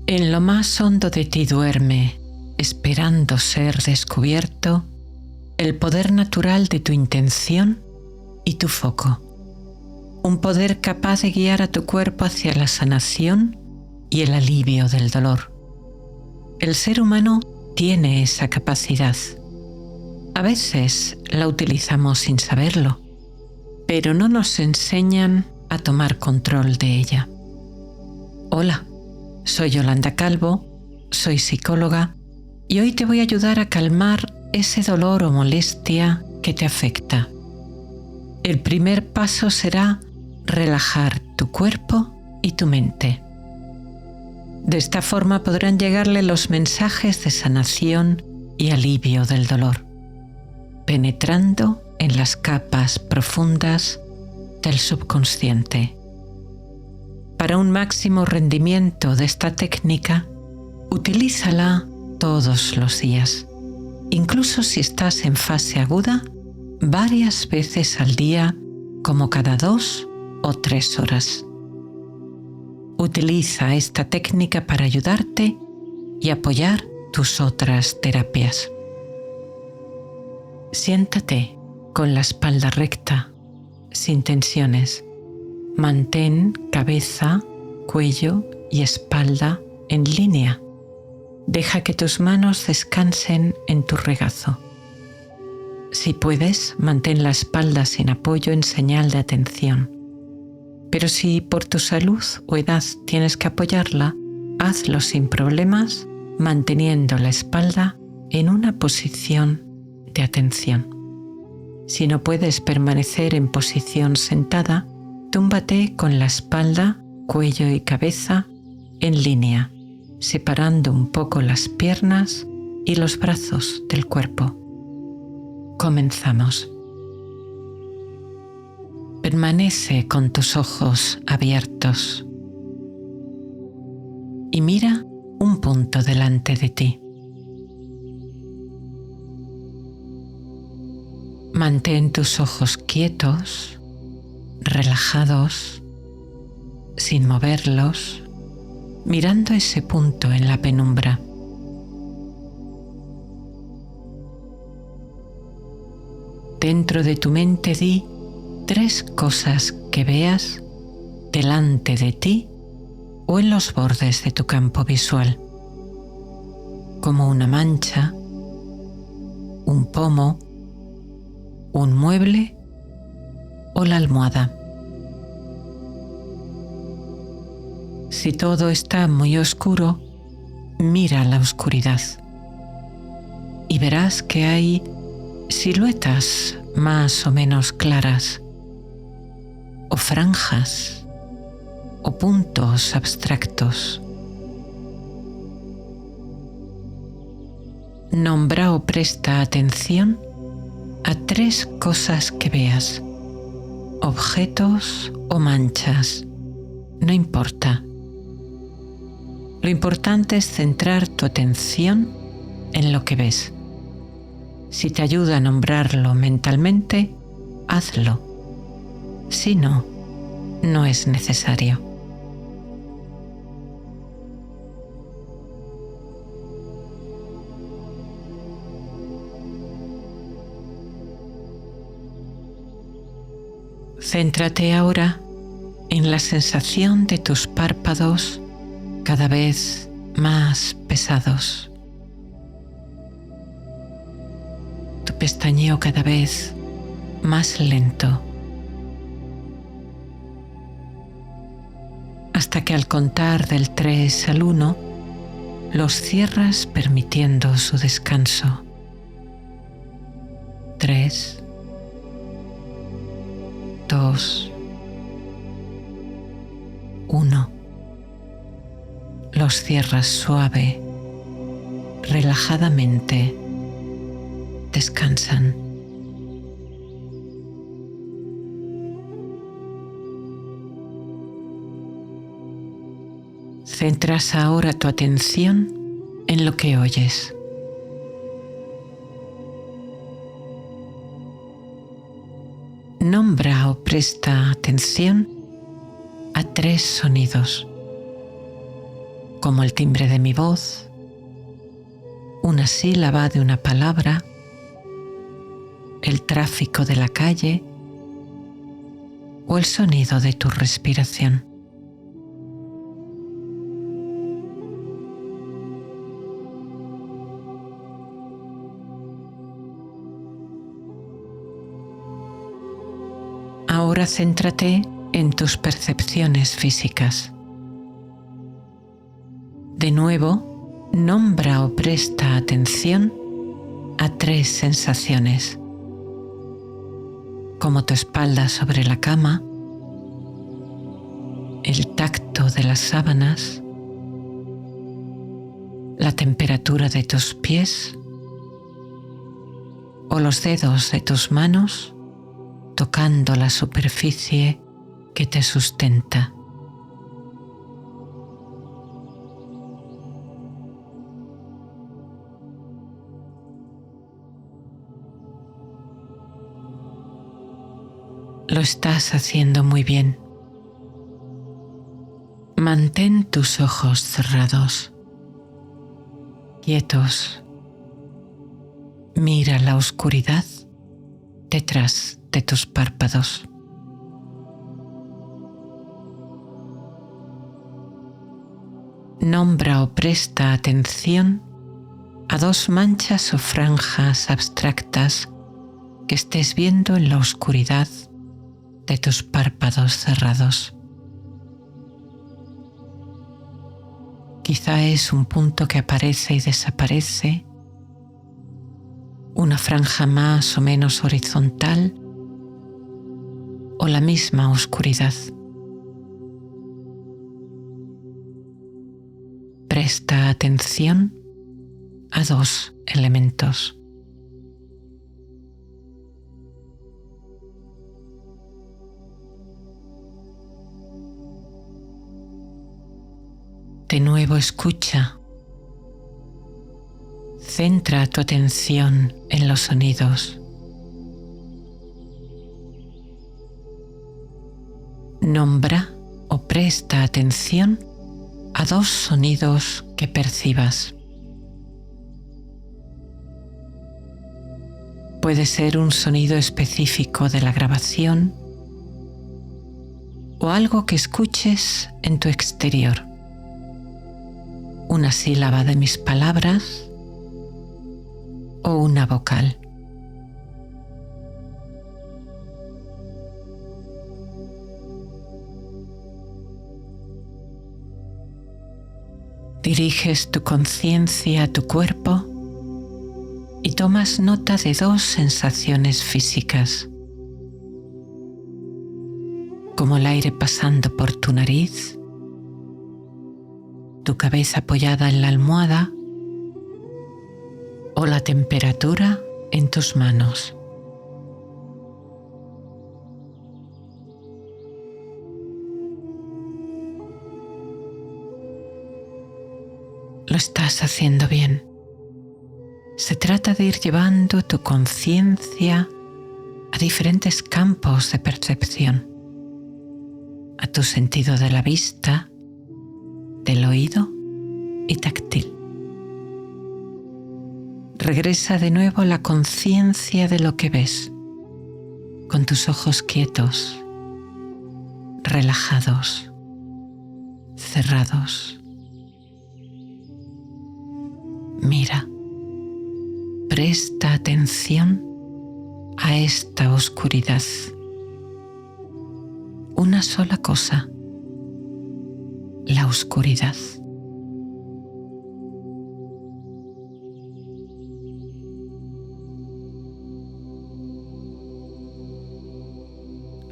En lo más hondo de ti duerme, esperando ser descubierto, el poder natural de tu intención y tu foco. Un poder capaz de guiar a tu cuerpo hacia la sanación y el alivio del dolor. El ser humano tiene esa capacidad. A veces la utilizamos sin saberlo, pero no nos enseñan a tomar control de ella. Hola, soy Yolanda Calvo, soy psicóloga y hoy te voy a ayudar a calmar ese dolor o molestia que te afecta. El primer paso será relajar tu cuerpo y tu mente. De esta forma podrán llegarle los mensajes de sanación y alivio del dolor, penetrando en las capas profundas del subconsciente. Para un máximo rendimiento de esta técnica, utilízala todos los días, incluso si estás en fase aguda, varias veces al día, como cada 2 o 3 horas. Utiliza esta técnica para ayudarte y apoyar tus otras terapias. Siéntate con la espalda recta, sin tensiones. Mantén cabeza, cuello y espalda en línea. Deja que tus manos descansen en tu regazo. Si puedes, mantén la espalda sin apoyo en señal de atención. Pero si por tu salud o edad tienes que apoyarla, hazlo sin problemas, manteniendo la espalda en una posición de atención. Si no puedes permanecer en posición sentada, túmbate con la espalda, cuello y cabeza en línea, separando un poco las piernas y los brazos del cuerpo. Comenzamos. Permanece con tus ojos abiertos y mira un punto delante de ti. Mantén tus ojos quietos, relajados, sin moverlos, mirando ese punto en la penumbra. Dentro de tu mente di 3 cosas que veas delante de ti o en los bordes de tu campo visual, como una mancha, un pomo, un mueble o la almohada. Si todo está muy oscuro, mira la oscuridad y verás que hay siluetas más o menos claras, o franjas, o puntos abstractos. Nombra o presta atención a 3 cosas que veas, objetos o manchas, no importa. Lo importante es centrar tu atención en lo que ves. Si te ayuda a nombrarlo mentalmente, hazlo. Si no, no es necesario. Céntrate ahora en la sensación de tus párpados cada vez más pesados. Tu pestañeo cada vez más lento, hasta que al contar del 3 al 1 los cierras permitiendo su descanso. 3, 2, 1. Los cierras suave, relajadamente. Descansan. Centras ahora tu atención en lo que oyes. Nombra o presta atención a 3 sonidos. como el timbre de mi voz, una sílaba de una palabra, el tráfico de la calle o el sonido de tu respiración. Ahora céntrate en tus percepciones físicas. De nuevo, nombra o presta atención a 3 sensaciones, como tu espalda sobre la cama, el tacto de las sábanas, la temperatura de tus pies o los dedos de tus manos tocando la superficie que te sustenta. Lo estás haciendo muy bien. Mantén tus ojos cerrados, quietos. Mira la oscuridad detrás de tus párpados. Nombra o presta atención a 2 manchas o franjas abstractas que estés viendo en la oscuridad de tus párpados cerrados. Quizá es un punto que aparece y desaparece, una franja más o menos horizontal o la misma oscuridad. Presta atención a 2 elementos. De nuevo escucha. Centra tu atención en los sonidos. Nombra o presta atención a 2 sonidos que percibas. Puede ser un sonido específico de la grabación o algo que escuches en tu exterior. Una sílaba de mis palabras o una vocal. Diriges tu conciencia a tu cuerpo y tomas nota de 2 sensaciones físicas, como el aire pasando por tu nariz, tu cabeza apoyada en la almohada o la temperatura en tus manos. Lo estás haciendo bien. Se trata de ir llevando tu conciencia a diferentes campos de percepción, a tu sentido de la vista, del oído y táctil. Regresa de nuevo la conciencia de lo que ves, con tus ojos quietos, relajados, cerrados. Mira, presta atención a esta oscuridad. Una sola cosa, la oscuridad.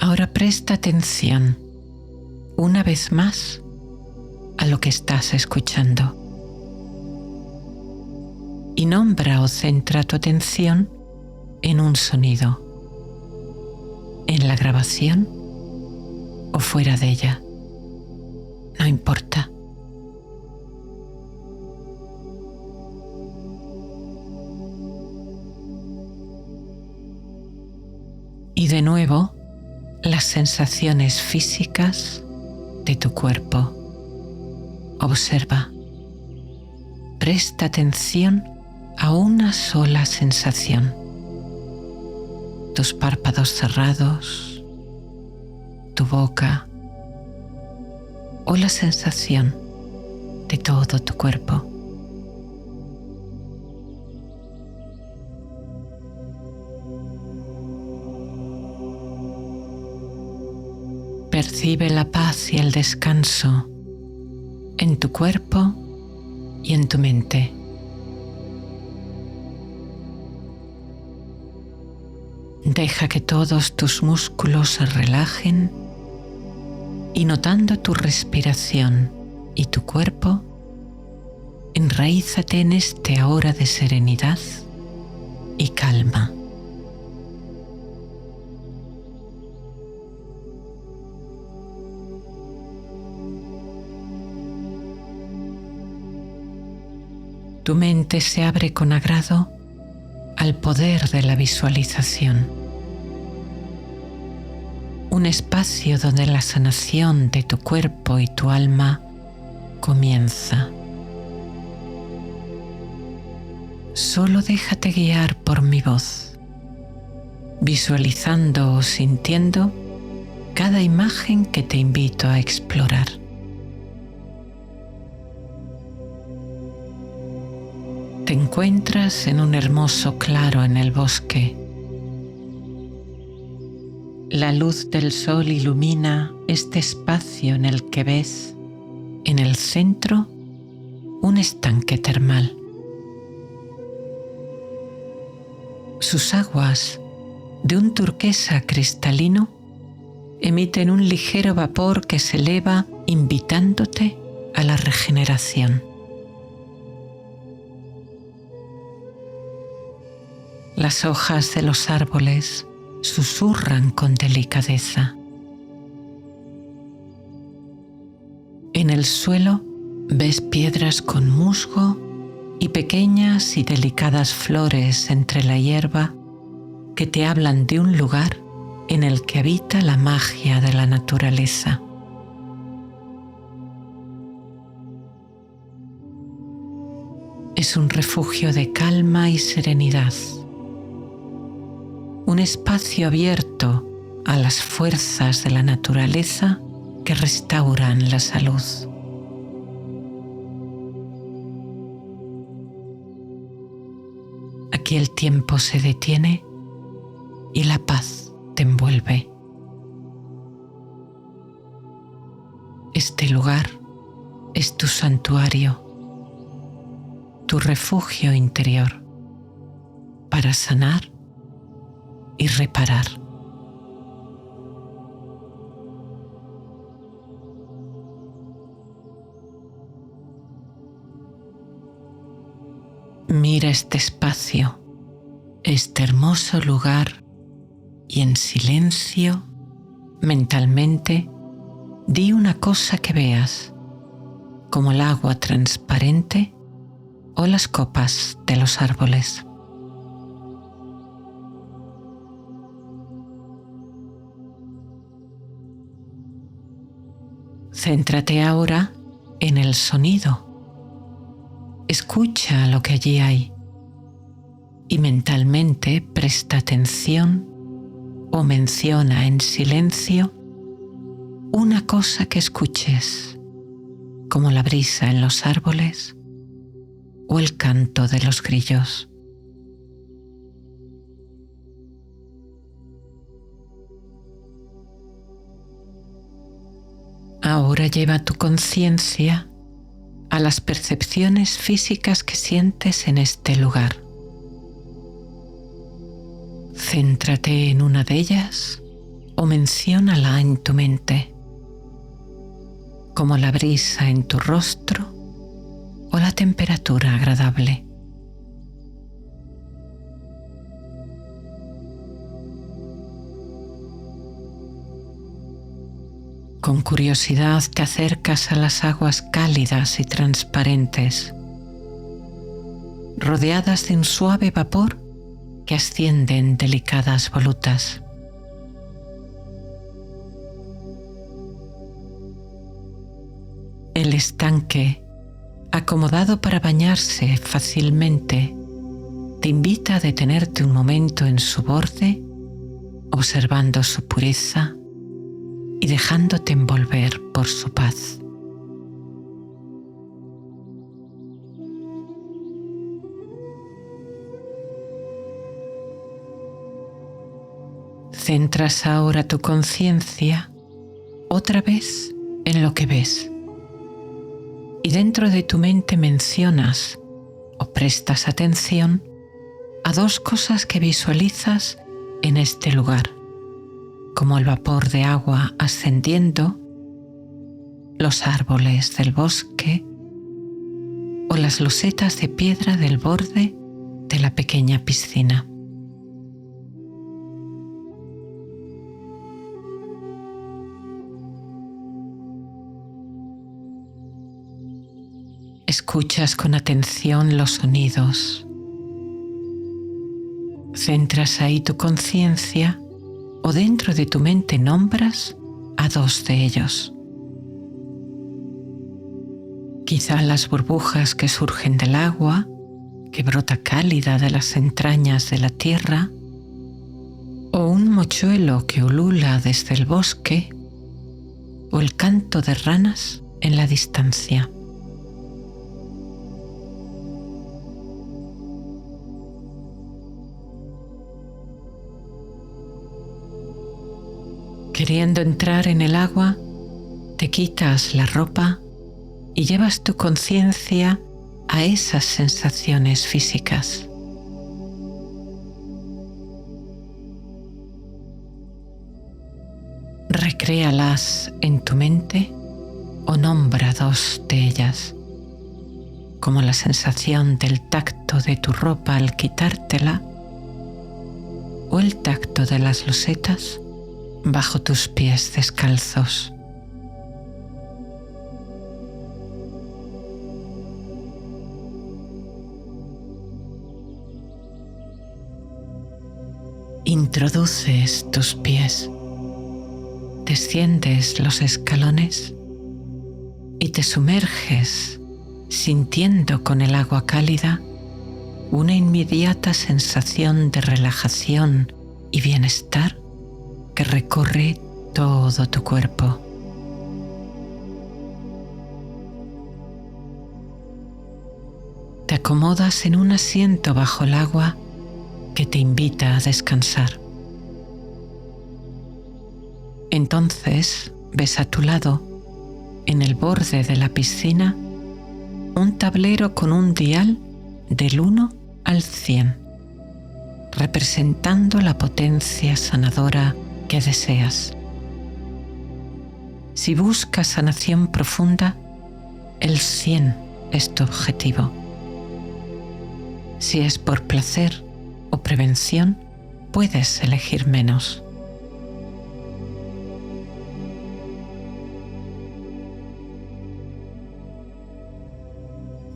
Ahora presta atención, una vez más, a lo que estás escuchando. Y nombra o centra tu atención en un sonido, en la grabación o fuera de ella. No importa. Y de nuevo, las sensaciones físicas de tu cuerpo. Observa. presta atención a una sola sensación. Tus párpados cerrados, tu boca o la sensación de todo tu cuerpo. Percibe la paz y el descanso en tu cuerpo y en tu mente. Deja que todos tus músculos se relajen y notando tu respiración y tu cuerpo, enraízate en este ahora de serenidad y calma. Tu mente se abre con agrado al poder de la visualización. Un espacio donde la sanación de tu cuerpo y tu alma comienza. Solo déjate guiar por mi voz, visualizando o sintiendo cada imagen que te invito a explorar. Te encuentras en un hermoso claro en el bosque. La luz del sol ilumina este espacio en el que ves, en el centro, un estanque termal. Sus aguas, de un turquesa cristalino, emiten un ligero vapor que se eleva invitándote a la regeneración. Las hojas de los árboles susurran con delicadeza. En el suelo ves piedras con musgo y pequeñas y delicadas flores entre la hierba que te hablan de un lugar en el que habita la magia de la naturaleza. Es un refugio de calma y serenidad. Un espacio abierto a las fuerzas de la naturaleza que restauran la salud. Aquí el tiempo se detiene y la paz te envuelve. Este lugar es tu santuario, tu refugio interior para sanar y reparar. Mira este espacio, este hermoso lugar y en silencio, mentalmente, di una cosa que veas, como el agua transparente o las copas de los árboles. Céntrate ahora en el sonido. Escucha lo que allí hay y mentalmente presta atención o menciona en silencio una cosa que escuches, como la brisa en los árboles o el canto de los grillos. Ahora lleva tu conciencia a las percepciones físicas que sientes en este lugar. Céntrate en una de ellas o menciónala en tu mente, como la brisa en tu rostro o la temperatura agradable. Con curiosidad te acercas a las aguas cálidas y transparentes, rodeadas de un suave vapor que asciende en delicadas volutas. El estanque acomodado para bañarse fácilmente, te invita a detenerte un momento en su borde, observando su pureza y dejándote envolver por su paz. Centras ahora tu conciencia otra vez en lo que ves y dentro de tu mente mencionas o prestas atención a dos cosas que visualizas en este lugar, como el vapor de agua ascendiendo, los árboles del bosque o las losetas de piedra del borde de la pequeña piscina. Escuchas con atención los sonidos. Centras ahí tu conciencia o dentro de tu mente nombras a dos de ellos. Quizá las burbujas que surgen del agua, que brota cálida de las entrañas de la tierra, o un mochuelo que ulula desde el bosque, o el canto de ranas en la distancia. Queriendo entrar en el agua, te quitas la ropa y llevas tu conciencia a esas sensaciones físicas. Recréalas en tu mente o nombra dos de ellas, como la sensación del tacto de tu ropa al quitártela o el tacto de las losetas bajo tus pies descalzos. Introduces tus pies, desciendes los escalones y te sumerges sintiendo con el agua cálida una inmediata sensación de relajación y bienestar que recorre todo tu cuerpo. Te acomodas en un asiento bajo el agua que te invita a descansar. Entonces ves a tu lado, en el borde de la piscina, un tablero con un dial del 1 al 100, representando la potencia sanadora que deseas. Si buscas sanación profunda, el 100 es tu objetivo. Si es por placer o prevención, puedes elegir menos.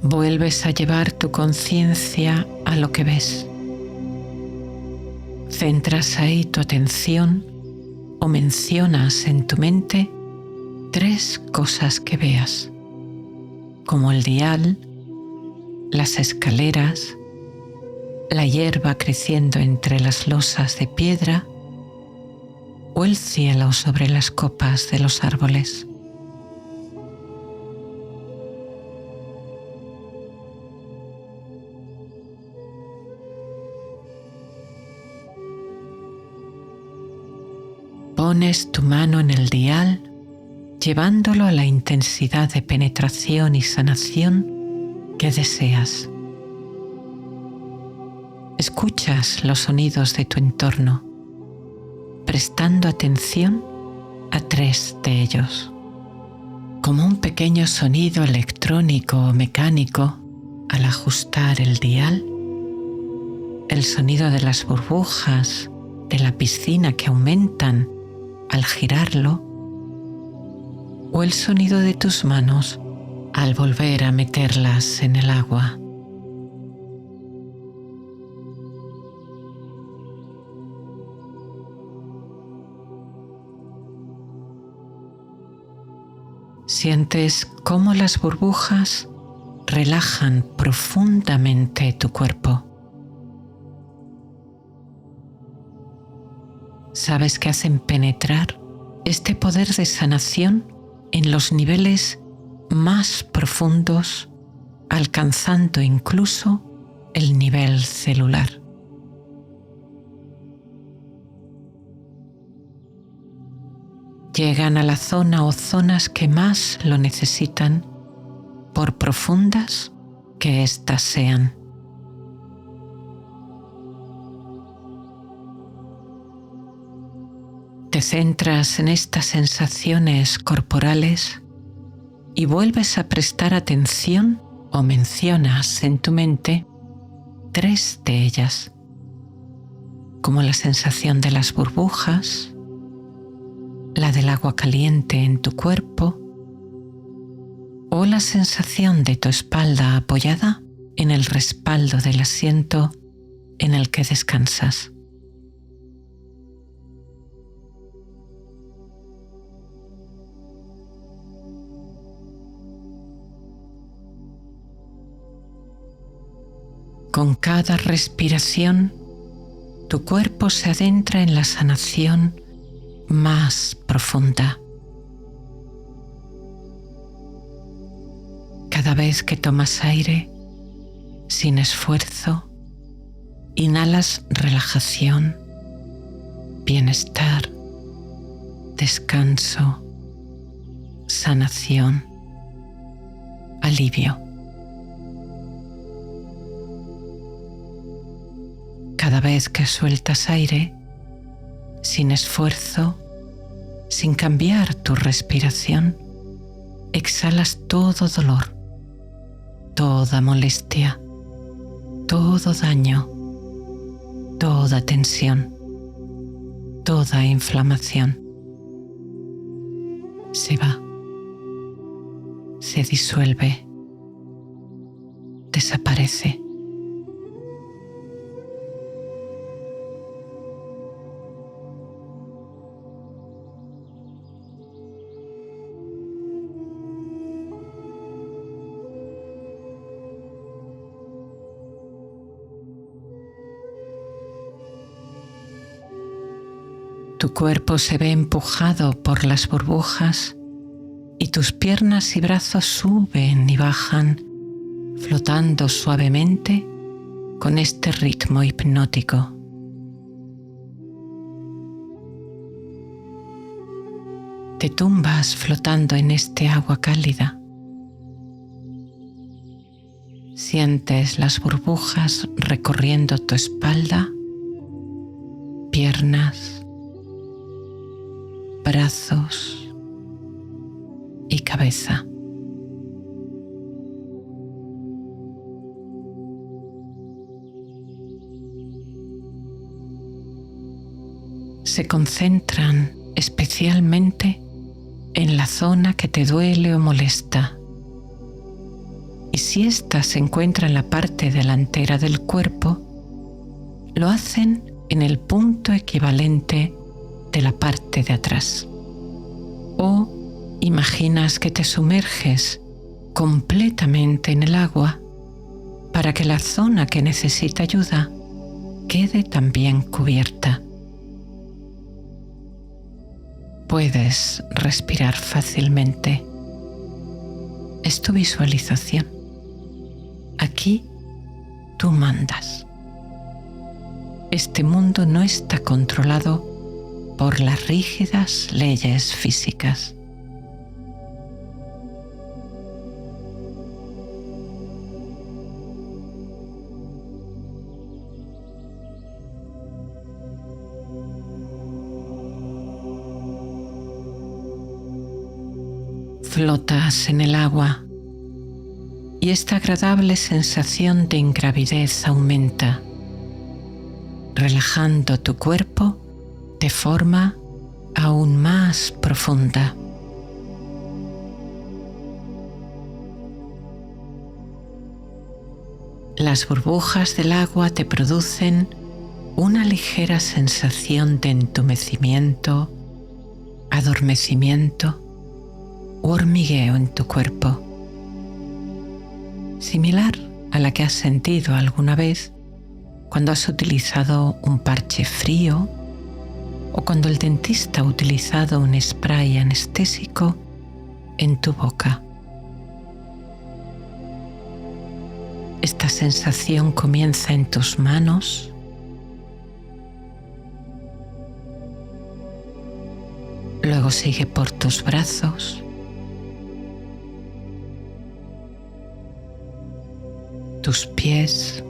Vuelves a llevar tu conciencia a lo que ves. Centras ahí tu atención o mencionas en tu mente 3 cosas que veas, como el dial, las escaleras, la hierba creciendo entre las losas de piedra o el cielo sobre las copas de los árboles. Pones tu mano en el dial, llevándolo a la intensidad de penetración y sanación que deseas. Escuchas los sonidos de tu entorno, prestando atención a 3 de ellos. Como un pequeño sonido electrónico o mecánico al ajustar el dial, el sonido de las burbujas de la piscina que aumentan al girarlo, o el sonido de tus manos al volver a meterlas en el agua. Sientes cómo las burbujas relajan profundamente tu cuerpo. Sabes que hacen penetrar este poder de sanación en los niveles más profundos, alcanzando incluso el nivel celular. Llegan a la zona o zonas que más lo necesitan, por profundas que éstas sean. Te centras en estas sensaciones corporales y vuelves a prestar atención o mencionas en tu mente 3 de ellas, como la sensación de las burbujas, la del agua caliente en tu cuerpo o la sensación de tu espalda apoyada en el respaldo del asiento en el que descansas. Con cada respiración, tu cuerpo se adentra en la sanación más profunda. Cada vez que tomas aire, sin esfuerzo, inhalas relajación, bienestar, descanso, sanación, alivio. Cada vez que sueltas aire, sin esfuerzo, sin cambiar tu respiración, exhalas todo dolor, toda molestia, todo daño, toda tensión, toda inflamación. Se va, se disuelve, desaparece. Tu cuerpo se ve empujado por las burbujas y tus piernas y brazos suben y bajan, flotando suavemente con este ritmo hipnótico. Te tumbas flotando en este agua cálida. Sientes las burbujas recorriendo tu espalda, piernas, brazos y cabeza. Se concentran especialmente en la zona que te duele o molesta. Y si ésta se encuentra en la parte delantera del cuerpo, lo hacen en el punto equivalente de la parte de atrás. O imaginas que te sumerges completamente en el agua para que la zona que necesita ayuda quede también cubierta. Puedes respirar fácilmente. Es tu visualización. Aquí tú mandas. Este mundo no está controlado por las rígidas leyes físicas. Flotas en el agua y esta agradable sensación de ingravidez aumenta, relajando tu cuerpo de forma aún más profunda. Las burbujas del agua te producen una ligera sensación de entumecimiento, adormecimiento u hormigueo en tu cuerpo. similar a la que has sentido alguna vez cuando has utilizado un parche frío o cuando el dentista ha utilizado un spray anestésico en tu boca. Esta sensación comienza en tus manos, luego sigue por tus brazos, tus pies,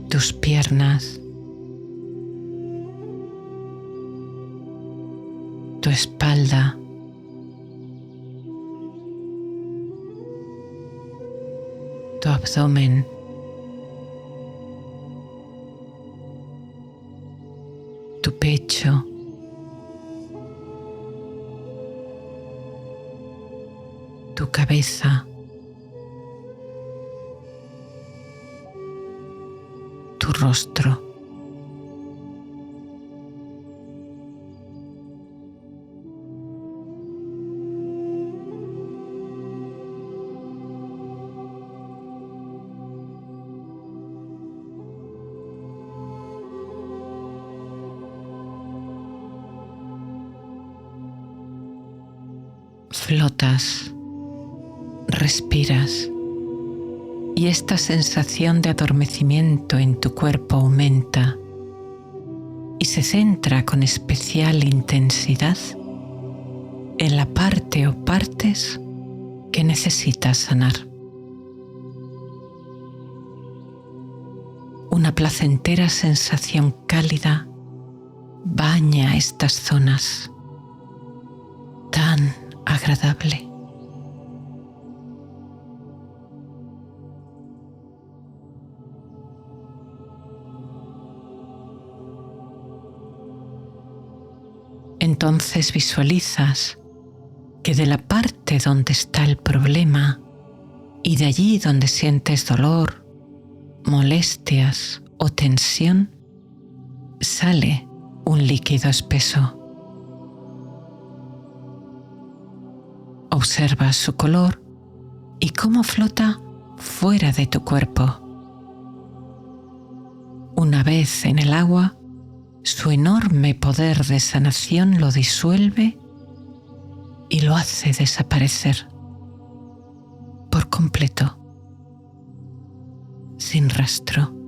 tus piernas, tu espalda, tu abdomen, tu pecho, tu cabeza, tu rostro. Flotas, respiras y esta sensación de adormecimiento en tu cuerpo aumenta y se centra con especial intensidad en la parte o partes que necesitas sanar. Una placentera sensación cálida baña estas zonas, tan agradable. Entonces visualizas que de la parte donde está el problema y de allí donde sientes dolor, molestias o tensión, sale un líquido espeso. Observa su color y cómo flota fuera de tu cuerpo. Una vez en el agua, su enorme poder de sanación lo disuelve y lo hace desaparecer por completo, sin rastro.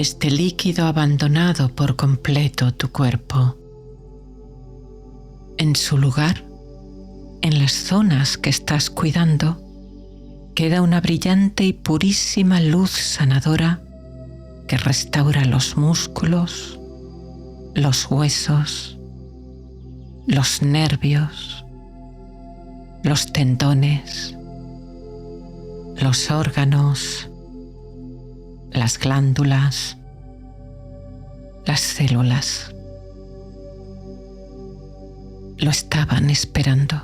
Este líquido ha abandonado por completo tu cuerpo. En su lugar, en las zonas que estás cuidando, queda una brillante y purísima luz sanadora que restaura los músculos, los huesos, los nervios, los tendones, los órganos, las glándulas, las células. Lo estaban esperando.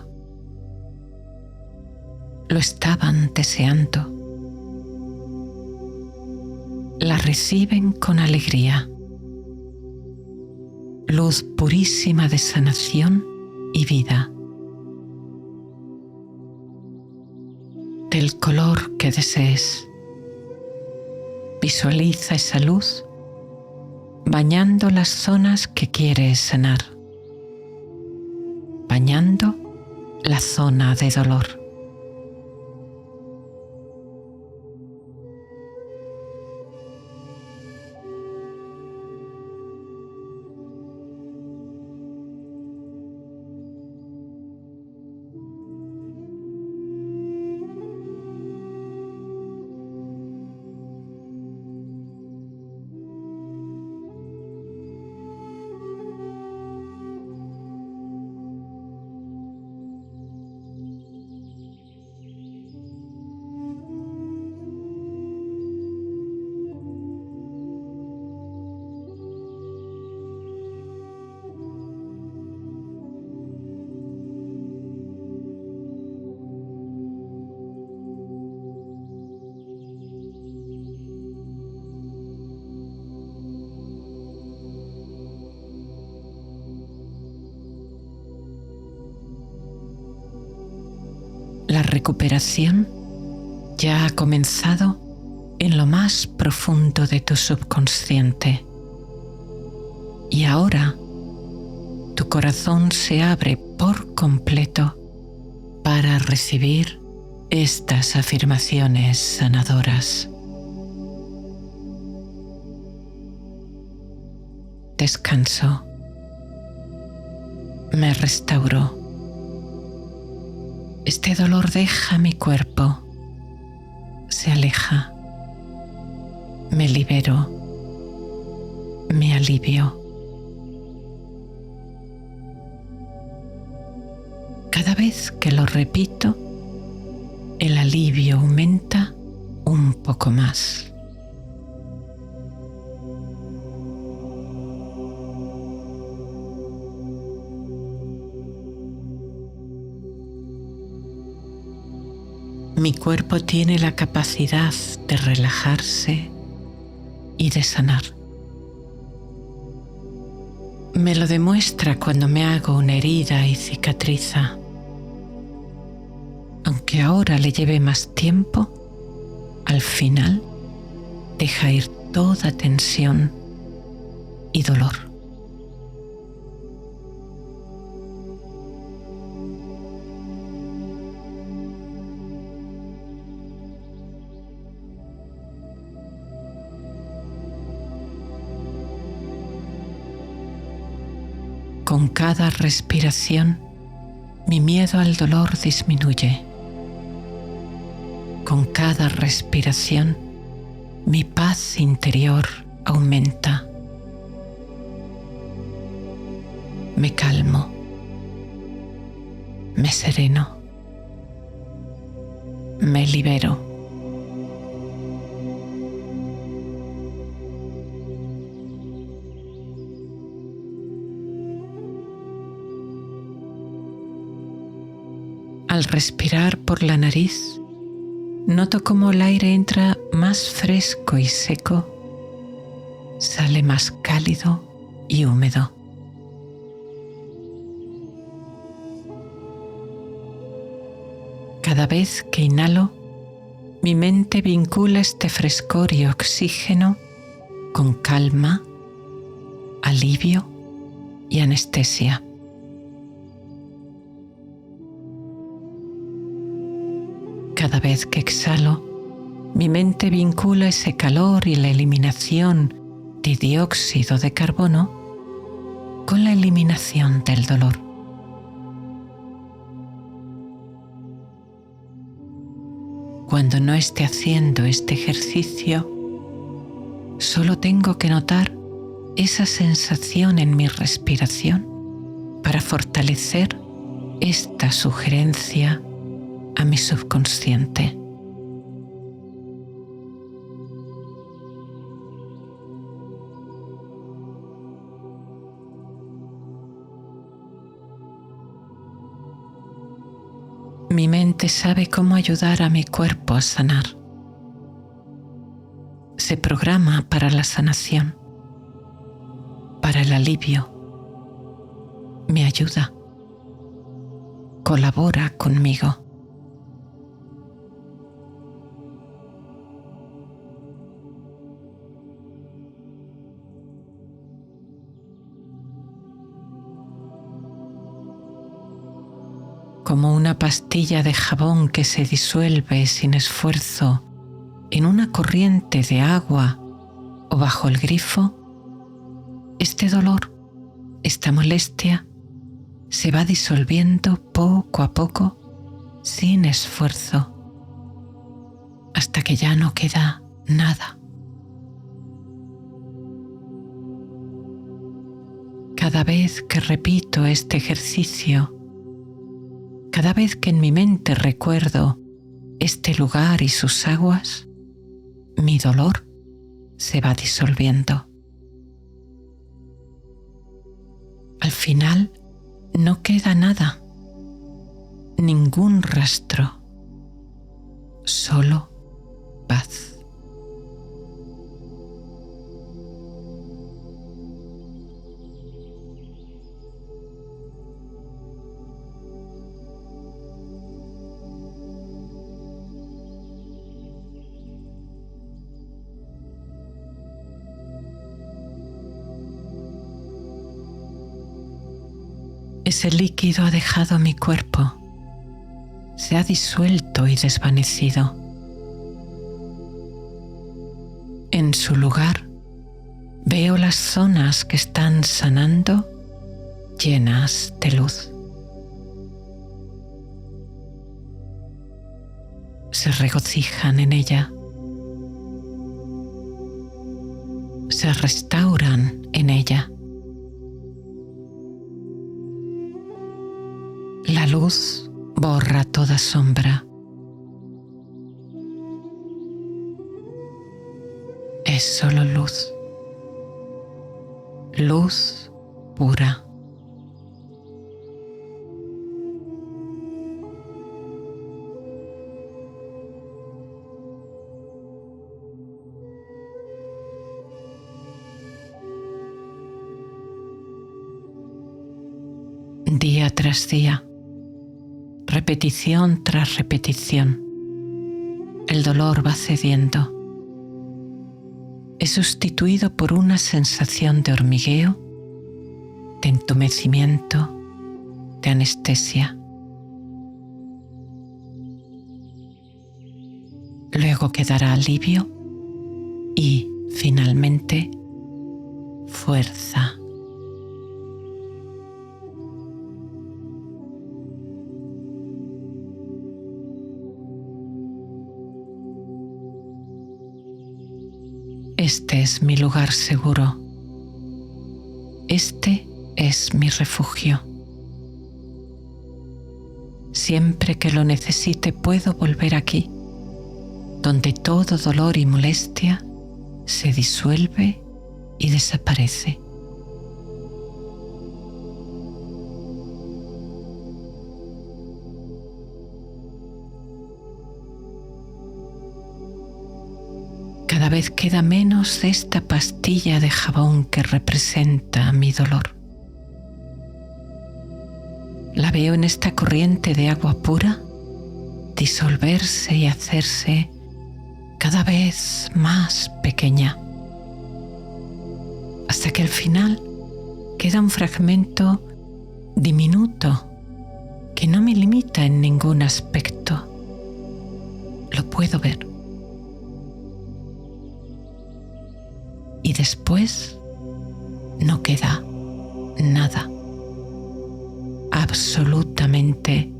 Lo estaban deseando. La reciben con alegría. Luz purísima de sanación y vida. Del color que desees. Visualiza esa luz bañando las zonas que quieres sanar, bañando la zona de dolor. La recuperación ya ha comenzado en lo más profundo de tu subconsciente. Y ahora tu corazón se abre por completo para recibir estas afirmaciones sanadoras. Descanso. Me restauro. Este dolor deja mi cuerpo. Se aleja. Me libero. Me alivio. Cada vez que lo repito, el alivio aumenta un poco más. Mi cuerpo tiene la capacidad de relajarse y de sanar. Me lo demuestra cuando me hago una herida y cicatriza. Aunque ahora le lleve más tiempo, al final deja ir toda tensión y dolor. Con cada respiración, mi miedo al dolor disminuye. Con cada respiración, mi paz interior aumenta. Me calmo. Me sereno. Me libero. Al respirar por la nariz, noto cómo el aire entra más fresco y seco, sale más cálido y húmedo. Cada vez que inhalo, mi mente vincula este frescor y oxígeno con calma, alivio y anestesia. Cada vez que exhalo, mi mente vincula ese calor y la eliminación de dióxido de carbono con la eliminación del dolor. Cuando no esté haciendo este ejercicio, solo tengo que notar esa sensación en mi respiración para fortalecer esta sugerencia a mi subconsciente. Mi mente sabe cómo ayudar a mi cuerpo a sanar. Se programa para la sanación, para el alivio. Me ayuda. Colabora conmigo. Como una pastilla de jabón que se disuelve sin esfuerzo en una corriente de agua o bajo el grifo, este dolor, esta molestia, se va disolviendo poco a poco, sin esfuerzo, hasta que ya no queda nada. Cada vez que repito este ejercicio, cada vez que en mi mente recuerdo este lugar y sus aguas, mi dolor se va disolviendo. Al final no queda nada, ningún rastro, solo paz. Ese líquido ha dejado mi cuerpo, se ha disuelto y desvanecido. En su lugar, veo las zonas que están sanando llenas de luz. Se regocijan en ella, se restauran en ella. La luz borra toda sombra. Es solo luz, luz pura. Día tras día, repetición tras repetición, el dolor va cediendo. Es sustituido por una sensación de hormigueo, de entumecimiento, de anestesia. Luego quedará alivio y, finalmente, fuerza. Este es mi lugar seguro. Este es mi refugio. Siempre que lo necesite puedo volver aquí, donde todo dolor y molestia se disuelve y desaparece. Cada vez queda menos de esta pastilla de jabón que representa mi dolor. La veo en esta corriente de agua pura disolverse y hacerse cada vez más pequeña, hasta que al final queda un fragmento diminuto que no me limita en ningún aspecto. Lo puedo ver. Y después no queda nada, absolutamente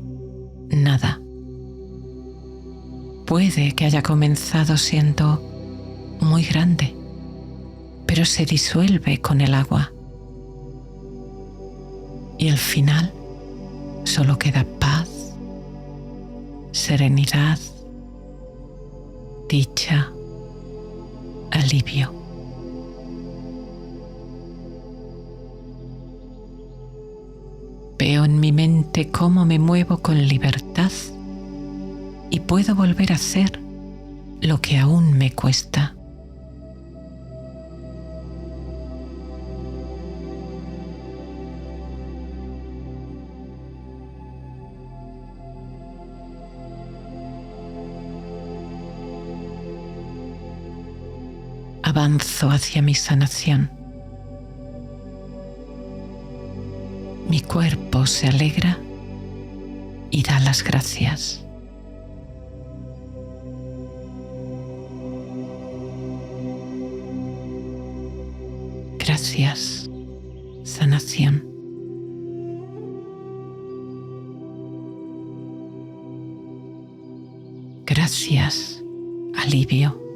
nada. Puede que haya comenzado siendo muy grande, pero se disuelve con el agua. Y al final solo queda paz, serenidad, dicha, alivio. Veo en mi mente cómo me muevo con libertad y puedo volver a hacer lo que aún me cuesta. Avanzo hacia mi sanación. Mi cuerpo se alegra y da las gracias. Gracias, sanación. Gracias, alivio.